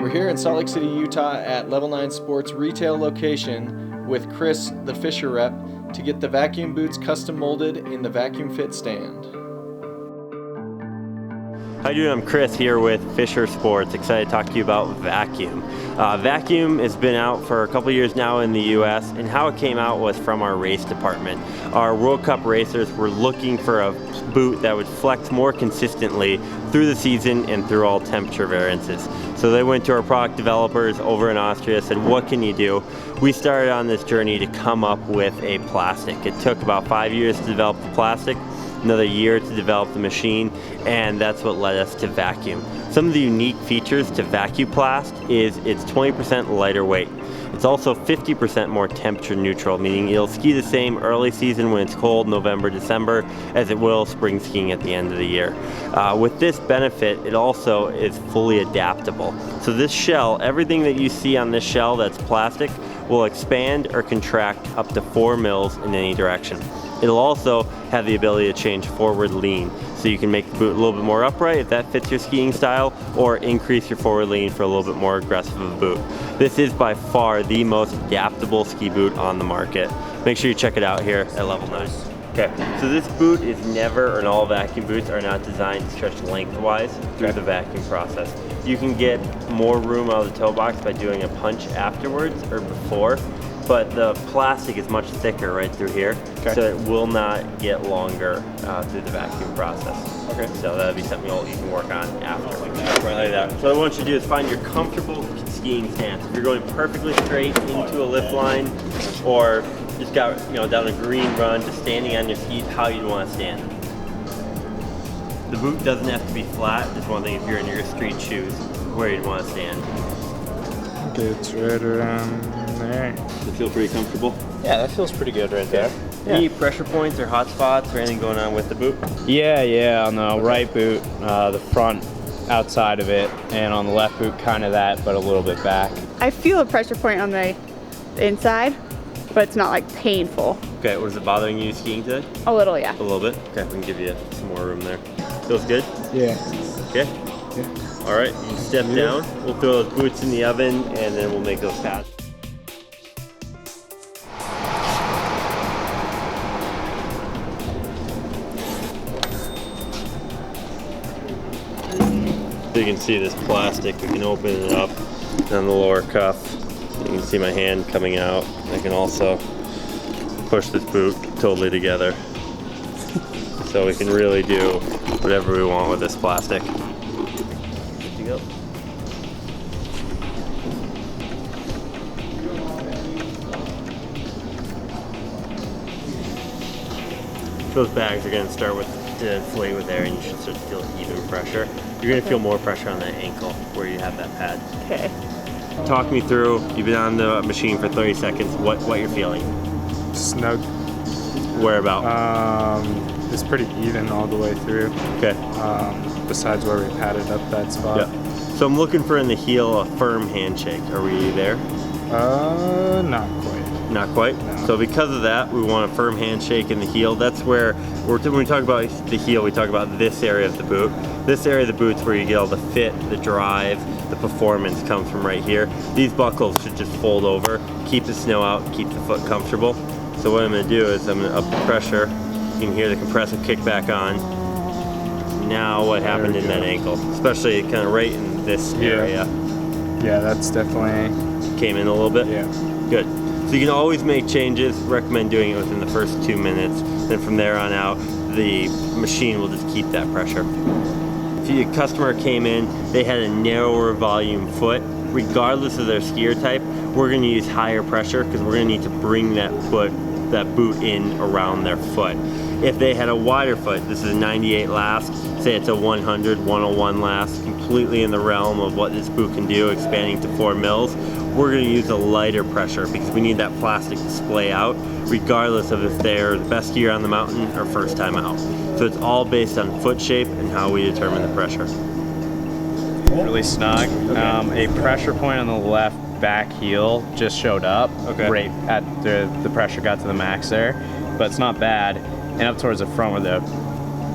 We're here in Salt Lake City, Utah at Level 9 Sports retail location with Chris, the Fischer rep, to get the vacuum boots custom molded in the vacuum fit stand. How you doing? I'm Chris here with Fischer Sports. Excited to talk to you about vacuum. Vacuum has been out for a couple years now in the US, and how it came out was from our race department. Our World Cup racers were looking for a boot that would flex more consistently through the season and through all temperature variances. So they went to our product developers over in Austria, said, what can you do? We started on this journey to come up with a plastic. It took about 5 years to develop the plastic, another year to develop the machine, and that's what led us to vacuum. Some of the unique features to VacuPlast is it's 20% lighter weight. It's also 50% more temperature neutral, meaning it'll ski the same early season when it's cold, November, December, as it will spring skiing at the end of the year. With this benefit, it also is fully adaptable. So this shell, everything that you see on this shell that's plastic, will expand or contract up to 4 mils in any direction. It'll also have the ability to change forward lean, so you can make the boot a little bit more upright if that fits your skiing style, or increase your forward lean for a little bit more aggressive of a boot. This is by far the most adaptable ski boot on the market. Make sure you check it out here at Level 9. Okay, so this boot is never, and all vacuum boots are not designed to stretch lengthwise through the vacuum process. You can get more room out of the toe box by doing a punch afterwards or before, but the plastic is much thicker right through here, so it will not get longer through the vacuum process. Okay. So that'll be something you can work on after. Right like that. So what I want you to do is find your comfortable skiing stance. If you're going perfectly straight into a lift line, or just got down a green run, just standing on your skis, how you'd want to stand. The boot doesn't have to be flat. Just one thing, if you're in your street shoes, where you'd want to stand. Okay, it's right around there. Does it feel pretty comfortable? Yeah, that feels pretty good right there. Yeah. Any pressure points or hot spots or anything going on with the boot? Yeah, on the right boot, the front outside of it, and on the left boot, kind of that, but a little bit back. I feel a pressure point on the inside, but it's not like painful. Okay, was it bothering you skiing today? A little, yeah. A little bit? Okay, we can give you some more room there. Feels good? Yeah. Okay. Yeah. All right, you step down. We'll throw those boots in the oven, and then we'll make those pads. So you can see this plastic, we can open it up on the lower cuff. You can see my hand coming out. I can also push this boot totally together. So we can really do whatever we want with this plastic. Good to go. Those bags are going to start to inflate with air, and you should start to feel even pressure. You're going to feel more pressure on that ankle where you have that pad. Okay. Talk me through, you've been on the machine for 30 seconds, what you're feeling. Snug. Where about? It's pretty even all the way through. Okay. Besides where we padded up that spot. Yeah. So I'm looking for in the heel a firm handshake. Are we there? Not quite. Not quite? No. So because of that, we want a firm handshake in the heel. That's where, when we talk about the heel, we talk about this area of the boot. This area of the boot's where you get all the fit, the drive, the performance comes from right here. These buckles should just fold over, keep the snow out, keep the foot comfortable. So what I'm going to do is I'm going to up the pressure. You can hear the compressive kick back on. Now what happened in that ankle, especially kind of right in this area. Yeah, that's definitely... Came in a little bit? Yeah. Good. So you can always make changes. Recommend doing it within the first 2 minutes. Then from there on out, the machine will just keep that pressure. If a customer came in, they had a narrower volume foot, regardless of their skier type, we're going to use higher pressure because we're going to need to bring that boot in around their foot. If they had a wider foot, this is a 98 last, say it's a 100, 101 last, completely in the realm of what this boot can do, expanding to 4 mils, we're going to use a lighter pressure because we need that plastic to splay out, regardless of if they're the best skier on the mountain or first time out. So it's all based on foot shape and how we determine the pressure. Really snug. A pressure point on the left back heel just showed up right at the pressure got to the max there, but it's not bad. And up towards the front where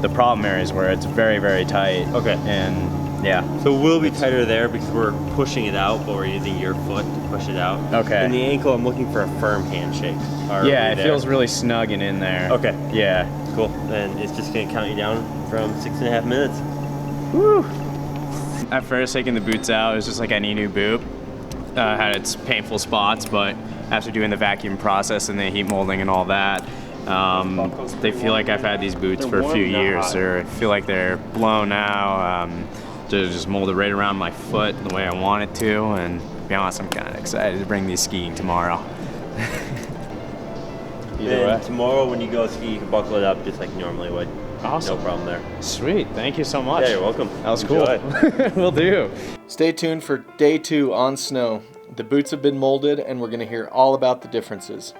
the problem areas where it's very, very tight. Okay. And Yeah. So we'll be tighter there because we're pushing it out, but we're using your foot to push it out. Okay. And the ankle, I'm looking for a firm handshake. Yeah, it feels really snug and in there. Okay. Yeah. Cool. Then it's just gonna count you down from 6.5 minutes. Woo! At first, taking the boots out, it was just like any new boot. Had its painful spots, but after doing the vacuum process and the heat molding and all that, they feel like I've had these boots for a few years. I feel like they're blown now. They're just molded right around my foot the way I want it to, and to be honest, I'm kind of excited to bring these skiing tomorrow. Then tomorrow when you go ski, you can buckle it up just like you normally would. Awesome. No problem there. Sweet. Thank you so much. Yeah, you're welcome. That was Enjoy. cool. Will do. Stay tuned for day 2 on snow. The boots have been molded and we're going to hear all about the differences.